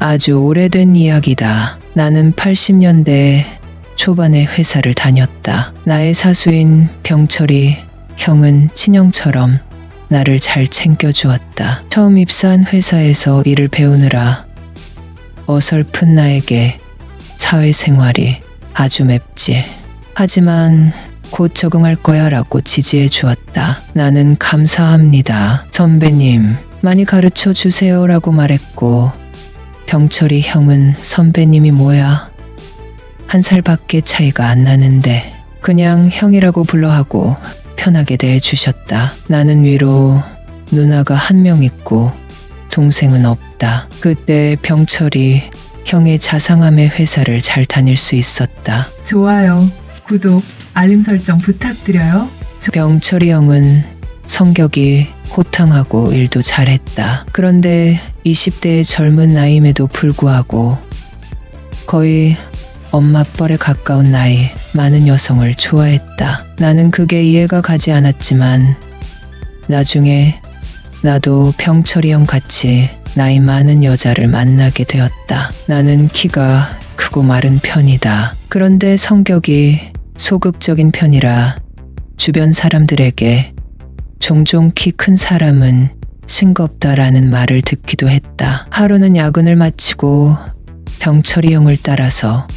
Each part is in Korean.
아주 오래된 이야기다. 나는 80년대 초반에 회사를 다녔다. 나의 사수인 병철이 형은 친형처럼 나를 잘 챙겨주었다. 처음 입사한 회사에서 일을 배우느라 어설픈 나에게 사회생활이 아주 맵지. 하지만 곧 적응할 거야 라고 지지해 주었다. 나는 감사합니다. 선배님, 많이 가르쳐 주세요 라고 말했고, 병철이 형은 선배님이 뭐야? 1살밖에 차이가 안 나는데 그냥 형이라고 불러 하고 편하게 대해 주셨다. 나는 위로 누나가 1명 있고 동생은 없다. 그때 병철이 형의 자상함의 회사를 잘 다닐 수 있었다. 좋아요, 구독, 알림 설정 부탁드려요. 병철이 형은 성격이 호탕하고 일도 잘했다. 그런데 20대의 젊은 나이임에도 불구하고 거의 엄마 뻘에 가까운 나이 많은 여성을 좋아했다. 나는 그게 이해가 가지 않았지만 나중에 나도 병철이 형 같이 나이 많은 여자를 만나게 되었다. 나는 키가 크고 마른 편이다. 그런데 성격이 소극적인 편이라 주변 사람들에게 종종 키 큰 사람은 싱겁다라는 말을 듣기도 했다. 하루는 야근을 마치고 병철이 형을 따라서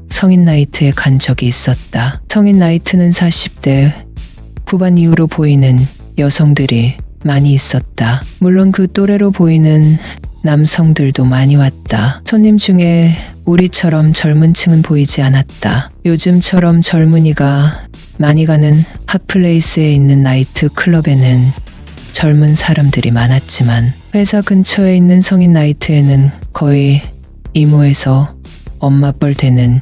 성인 나이트에 간 적이 있었다. 성인 나이트는 40대 후반 이후로 보이는 여성들이 많이 있었다. 물론 그 또래로 보이는 남성들도 많이 왔다. 손님 중에 우리처럼 젊은 층은 보이지 않았다. 요즘처럼 젊은이가 많이 가는 핫플레이스에 있는 나이트 클럽에는 젊은 사람들이 많았지만 회사 근처에 있는 성인 나이트에는 거의 이모에서 엄마 뻘 되는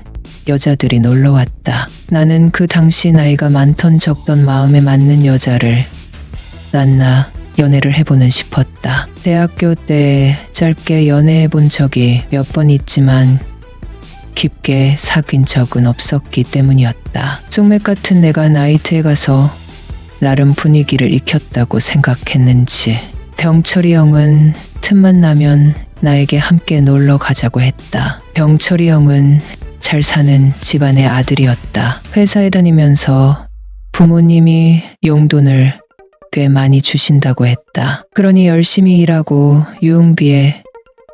여자들이 놀러 왔다. 나는 그 당시 나이가 많던 적던 마음에 맞는 여자를 만나 연애를 해보는 싶었다. 대학교 때 짧게 연애해 본 적이 몇 번 있지만 깊게 사귄 적은 없었기 때문이었다. 숙맥 같은 내가 나이트에 가서 나름 분위기를 익혔다고 생각했는지 병철이 형은 틈만 나면 나에게 함께 놀러 가자고 했다. 병철이 형은 잘 사는 집안의 아들이었다. 회사에 다니면서 부모님이 용돈을 꽤 많이 주신다고 했다. 그러니 열심히 일하고 유흥비에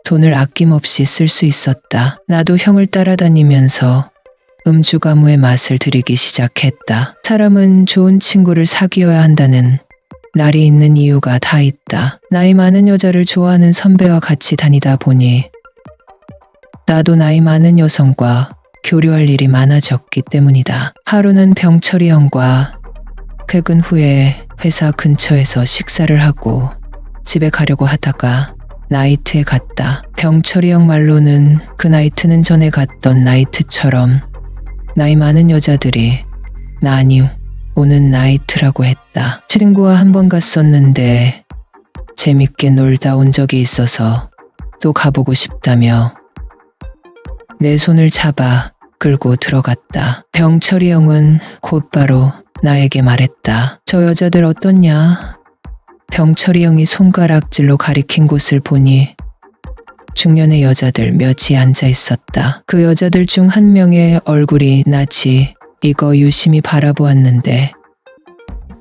돈을 아낌없이 쓸 수 있었다. 나도 형을 따라다니면서 음주 가무의 맛을 들이기 시작했다. 사람은 좋은 친구를 사귀어야 한다는 날이 있는 이유가 다 있다. 나이 많은 여자를 좋아하는 선배와 같이 다니다 보니 나도 나이 많은 여성과 교류할 일이 많아졌기 때문이다. 하루는 병철이 형과 퇴근 후에 회사 근처에서 식사를 하고 집에 가려고 하다가 나이트에 갔다. 병철이 형 말로는 그 나이트는 전에 갔던 나이트처럼 나이 많은 여자들이 많이 오는 나이트라고 했다. 친구와 한 번 갔었는데 재밌게 놀다 온 적이 있어서 또 가보고 싶다며 내 손을 잡아 끌고 들어갔다. 병철이 형은 곧바로 나에게 말했다. 저 여자들 어떻냐? 병철이 형이 손가락질로 가리킨 곳을 보니 중년의 여자들 몇이 앉아 있었다. 그 여자들 중 한 명의 얼굴이 낯이 익어 유심히 바라보았는데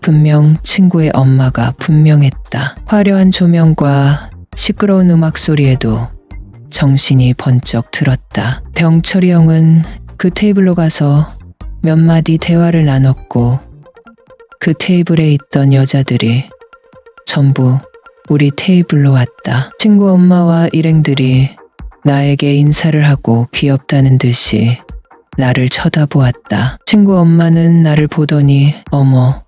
분명 친구의 엄마가 분명했다. 화려한 조명과 시끄러운 음악 소리에도 정신이 번쩍 들었다. 병철이 형은 그 테이블로 가서 몇 마디 대화를 나눴고 그 테이블에 있던 여자들이 전부 우리 테이블로 왔다. 친구 엄마와 일행들이 나에게 인사를 하고 귀엽다는 듯이 나를 쳐다보았다. 친구 엄마는 나를 보더니 어머,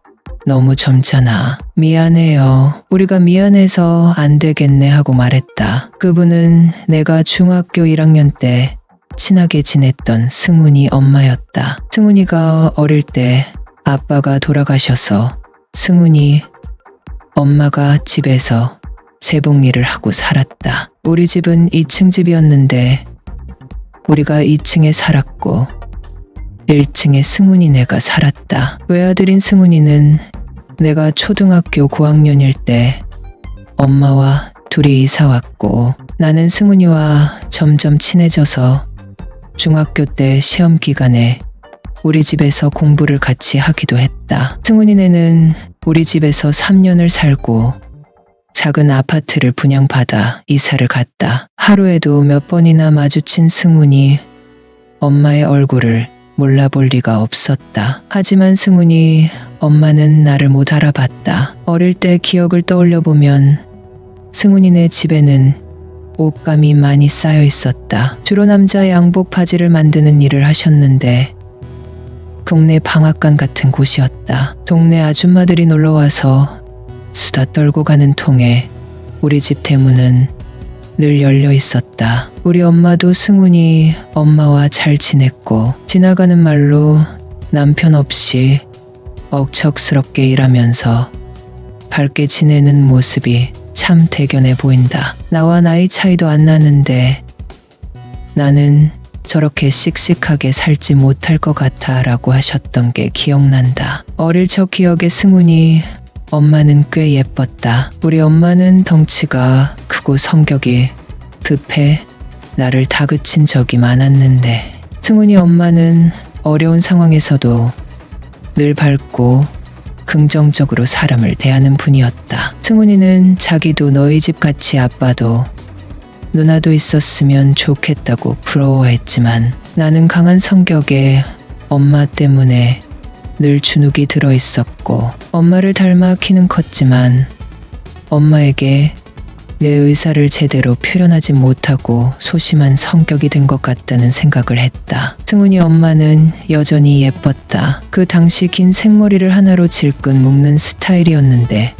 너무 젊잖아. 미안해요. 우리가 미안해서 안 되겠네 하고 말했다. 그분은 내가 중학교 1학년 때 친하게 지냈던 승훈이 엄마였다. 승훈이가 어릴 때 아빠가 돌아가셔서 승훈이 엄마가 집에서 재봉일을 하고 살았다. 우리 집은 2층 집이었는데 우리가 2층에 살았고 1층에 승훈이네가 살았다. 외아들인 승훈이는 내가 초등학교 고학년일 때 엄마와 둘이 이사 왔고 나는 승훈이와 점점 친해져서 중학교 때 시험 기간에 우리 집에서 공부를 같이 하기도 했다. 승훈이네는 우리 집에서 3년을 살고 작은 아파트를 분양받아 이사를 갔다. 하루에도 몇 번이나 마주친 승훈이 엄마의 얼굴을 몰라볼 리가 없었다. 하지만 승훈이 엄마는 나를 못 알아봤다. 어릴 때 기억을 떠올려 보면 승훈이네 집에는 옷감이 많이 쌓여 있었다. 주로 남자 양복 바지를 만드는 일을 하셨는데 동네 방앗간 같은 곳이었다. 동네 아줌마들이 놀러와서 수다 떨고 가는 통에 우리 집 대문은 늘 열려 있었다. 우리 엄마도 승훈이 엄마와 잘 지냈고 지나가는 말로 남편 없이 억척스럽게 일하면서 밝게 지내는 모습이 참 대견해 보인다. 나와 나이 차이도 안 나는데 나는 저렇게 씩씩하게 살지 못할 것 같아 라고 하셨던 게 기억난다. 어릴 적 기억에 승훈이 엄마는 꽤 예뻤다. 우리 엄마는 덩치가 크고 성격이 급해 나를 다그친 적이 많았는데 승훈이 엄마는 어려운 상황에서도 늘 밝고 긍정적으로 사람을 대하는 분이었다. 승훈이는 자기도 너희 집 같이 아빠도 누나도 있었으면 좋겠다고 부러워했지만 나는 강한 성격에 엄마 때문에 늘 주눅이 들어 있었고 엄마를 닮아 키는 컸지만 엄마에게 내 의사를 제대로 표현하지 못하고 소심한 성격이 된 것 같다는 생각을 했다. 승훈이 엄마는 여전히 예뻤다. 그 당시 긴 생머리를 하나로 질끈 묶는 스타일이었는데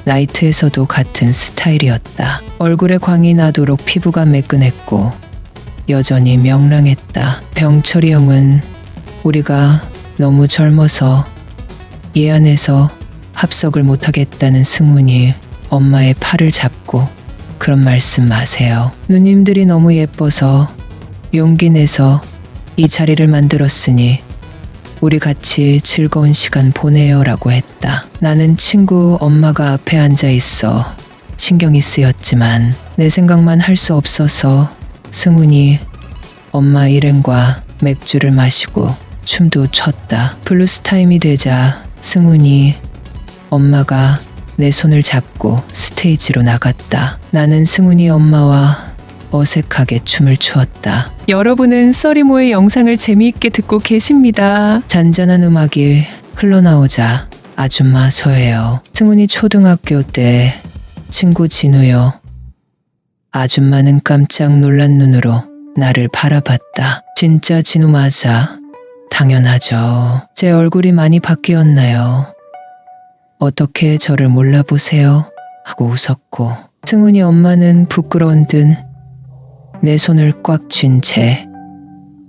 나이트에서도 같은 스타일이었다. 얼굴에 광이 나도록 피부가 매끈했고 여전히 명랑했다. 병철이 형은 우리가 너무 젊어서 얘 안에서 합석을 못하겠다는 승훈이 엄마의 팔을 잡고 그런 말씀 마세요. 누님들이 너무 예뻐서 용기 내서 이 자리를 만들었으니 우리 같이 즐거운 시간 보내요 라고 했다. 나는 친구 엄마가 앞에 앉아 있어 신경이 쓰였지만 내 생각만 할 수 없어서 승훈이 엄마 일행과 맥주를 마시고 춤도 췄다. 블루스 타임이 되자 승훈이 엄마가 내 손을 잡고 스테이지로 나갔다. 나는 승훈이 엄마와 어색하게 춤을 추었다. 여러분은 써리모의 영상을 재미있게 듣고 계십니다. 잔잔한 음악이 흘러나오자 아줌마 서예요. 승훈이 초등학교 때 친구 진우요. 아줌마는 깜짝 놀란 눈으로 나를 바라봤다. 진짜 진우 맞아. 당연하죠. 제 얼굴이 많이 바뀌었나요? 어떻게 저를 몰라보세요? 하고 웃었고 승훈이 엄마는 부끄러운 듯 내 손을 꽉 쥔 채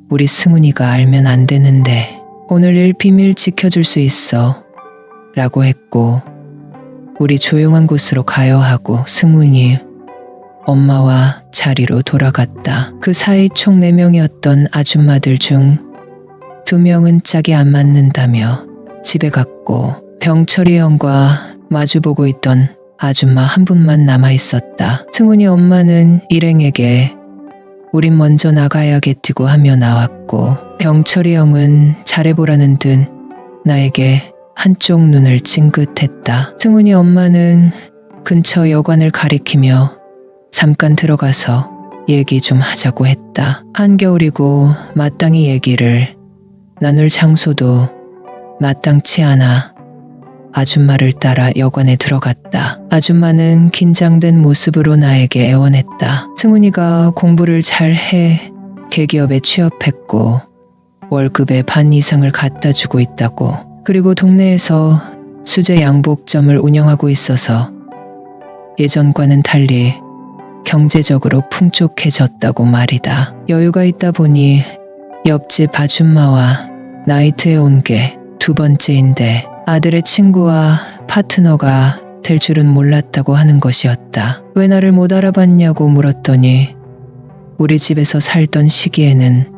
우리 승훈이가 알면 안 되는데 오늘 일 비밀 지켜줄 수 있어 라고 했고 우리 조용한 곳으로 가요 하고 승훈이 엄마와 자리로 돌아갔다. 그 사이 총 4명이었던 아줌마들 중 2명은 짝이 안 맞는다며 집에 갔고 병철이 형과 마주보고 있던 아줌마 한 분만 남아있었다. 승훈이 엄마는 일행에게 우린 먼저 나가야겠지고 하며 나왔고 병철이 형은 잘해보라는 듯 나에게 한쪽 눈을 찡긋했다. 승훈이 엄마는 근처 여관을 가리키며 잠깐 들어가서 얘기 좀 하자고 했다. 한겨울이고 마땅히 얘기를 나눌 장소도 마땅치 않아 아줌마를 따라 여관에 들어갔다. 아줌마는 긴장된 모습으로 나에게 애원했다. 승훈이가 공부를 잘해 대기업에 취업했고 월급의 반 이상을 갖다 주고 있다고. 그리고 동네에서 수제 양복점을 운영하고 있어서 예전과는 달리 경제적으로 풍족해졌다고 말이다. 여유가 있다 보니 옆집 아줌마와 나이트에 온 게 2번째인데 아들의 친구와 파트너가 될 줄은 몰랐다고 하는 것이었다. 왜 나를 못 알아봤냐고 물었더니 우리 집에서 살던 시기에는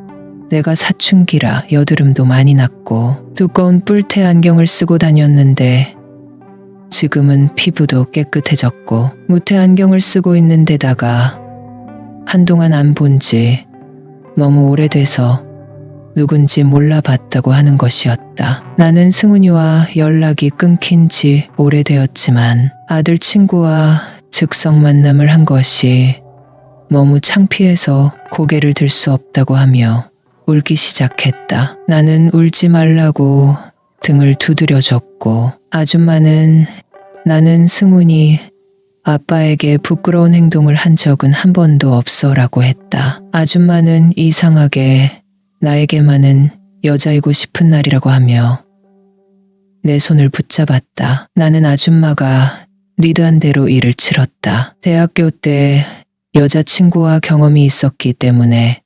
내가 사춘기라 여드름도 많이 났고 두꺼운 뿔테 안경을 쓰고 다녔는데 지금은 피부도 깨끗해졌고 무태 안경을 쓰고 있는 데다가 한동안 안 본 지 너무 오래돼서 누군지 몰라봤다고 하는 것이었다. 나는 승훈이와 연락이 끊긴 지 오래되었지만 아들 친구와 즉석 만남을 한 것이 너무 창피해서 고개를 들 수 없다고 하며 울기 시작했다. 나는 울지 말라고 등을 두드려줬고 아줌마는 나는 승훈이 아빠에게 부끄러운 행동을 한 적은 한 번도 없어라고 했다. 아줌마는 이상하게 나에게만은 여자이고 싶은 날이라고 하며 내 손을 붙잡았다. 나는 아줌마가 리드한 대로 일을 치렀다. 대학교 때 여자친구와 경험이 있었기 때문에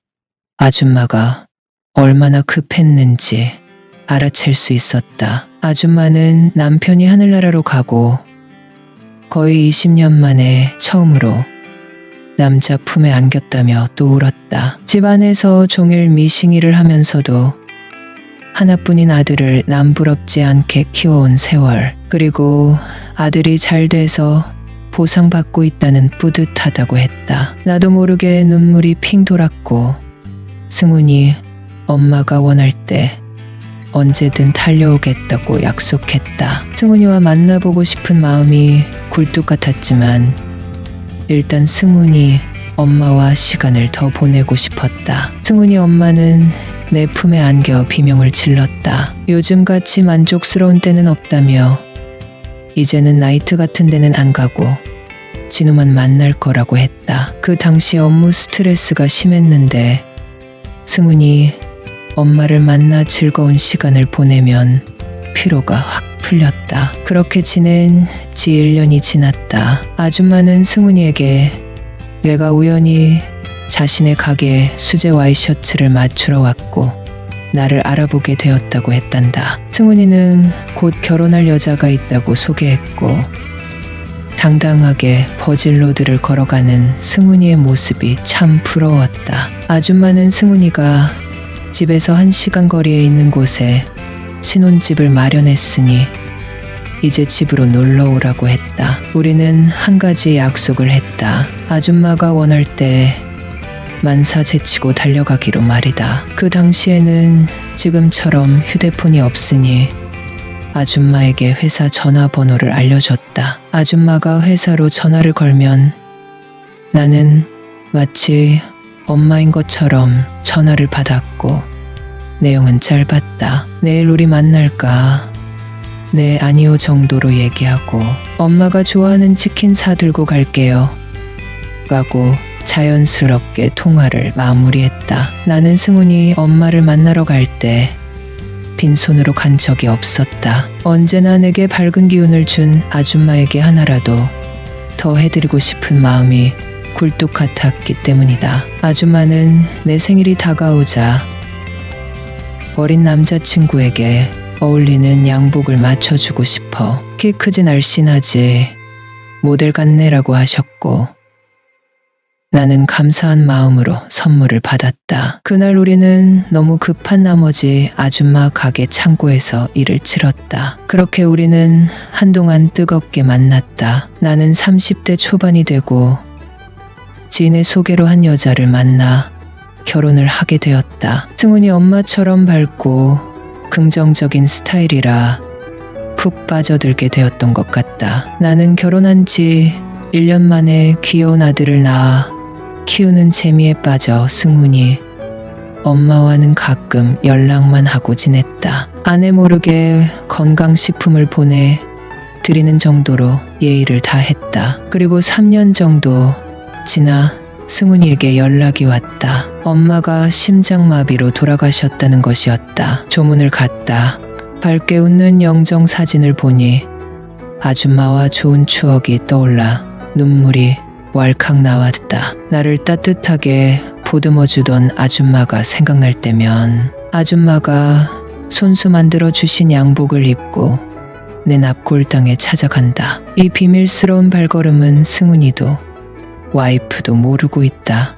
아줌마가 얼마나 급했는지 알아챌 수 있었다. 아줌마는 남편이 하늘나라로 가고 거의 20년 만에 처음으로 남자 품에 안겼다며 또 울었다. 집안에서 종일 미싱이를 하면서도 하나뿐인 아들을 남부럽지 않게 키워온 세월, 그리고 아들이 잘 돼서 보상받고 있다는 뿌듯하다고 했다. 나도 모르게 눈물이 핑 돌았고 승훈이 엄마가 원할 때 언제든 달려오겠다고 약속했다. 승훈이와 만나보고 싶은 마음이 굴뚝 같았지만 일단 승훈이 엄마와 시간을 더 보내고 싶었다. 승훈이 엄마는 내 품에 안겨 비명을 질렀다. 요즘같이 만족스러운 때는 없다며 이제는 나이트 같은 데는 안 가고 진우만 만날 거라고 했다. 그 당시 업무 스트레스가 심했는데 승훈이 엄마를 만나 즐거운 시간을 보내면 피로가 확 풀렸다. 그렇게 지낸 지 1년이 지났다. 아줌마는 승훈이에게 내가 우연히 자신의 가게에 수제 와이셔츠를 맞추러 왔고 나를 알아보게 되었다고 했단다. 승훈이는 곧 결혼할 여자가 있다고 소개했고 당당하게 버질로드를 걸어가는 승훈이의 모습이 참 부러웠다. 아줌마는 승훈이가 집에서 1시간 거리에 있는 곳에 신혼집을 마련했으니 이제 집으로 놀러 오라고 했다. 우리는 한 가지 약속을 했다. 아줌마가 원할 때 만사 제치고 달려가기로 말이다. 그 당시에는 지금처럼 휴대폰이 없으니 아줌마에게 회사 전화번호를 알려줬다. 아줌마가 회사로 전화를 걸면 나는 마치 엄마인 것처럼 전화를 받았고 내용은 짧았다. 내일 우리 만날까? 네, 아니요 정도로 얘기하고 엄마가 좋아하는 치킨 사들고 갈게요. 라고 자연스럽게 통화를 마무리했다. 나는 승훈이 엄마를 만나러 갈 때 빈손으로 간 적이 없었다. 언제나 내게 밝은 기운을 준 아줌마에게 하나라도 더 해드리고 싶은 마음이 굴뚝 같았기 때문이다. 아줌마는 내 생일이 다가오자 어린 남자친구에게 어울리는 양복을 맞춰주고 싶어 키 크지 날씬하지 모델 같네라고 하셨고 나는 감사한 마음으로 선물을 받았다. 그날 우리는 너무 급한 나머지 아줌마 가게 창고에서 일을 치렀다. 그렇게 우리는 한동안 뜨겁게 만났다. 나는 30대 초반이 되고 지인의 소개로 한 여자를 만나 결혼을 하게 되었다. 승훈이 엄마처럼 밝고 긍정적인 스타일이라 푹 빠져들게 되었던 것 같다. 나는 결혼한 지 1년 만에 귀여운 아들을 낳아 키우는 재미에 빠져 승훈이 엄마와는 가끔 연락만 하고 지냈다. 아내 모르게 건강식품을 보내 드리는 정도로 예의를 다했다. 그리고 3년 정도 지나 승훈이에게 연락이 왔다. 엄마가 심장마비로 돌아가셨다는 것이었다. 조문을 갔다. 밝게 웃는 영정 사진을 보니 아줌마와 좋은 추억이 떠올라 눈물이 왈칵 나왔다. 나를 따뜻하게 보듬어주던 아줌마가 생각날 때면 아줌마가 손수 만들어 주신 양복을 입고 내 납골당에 찾아간다. 이 비밀스러운 발걸음은 승훈이도 와이프도 모르고 있다.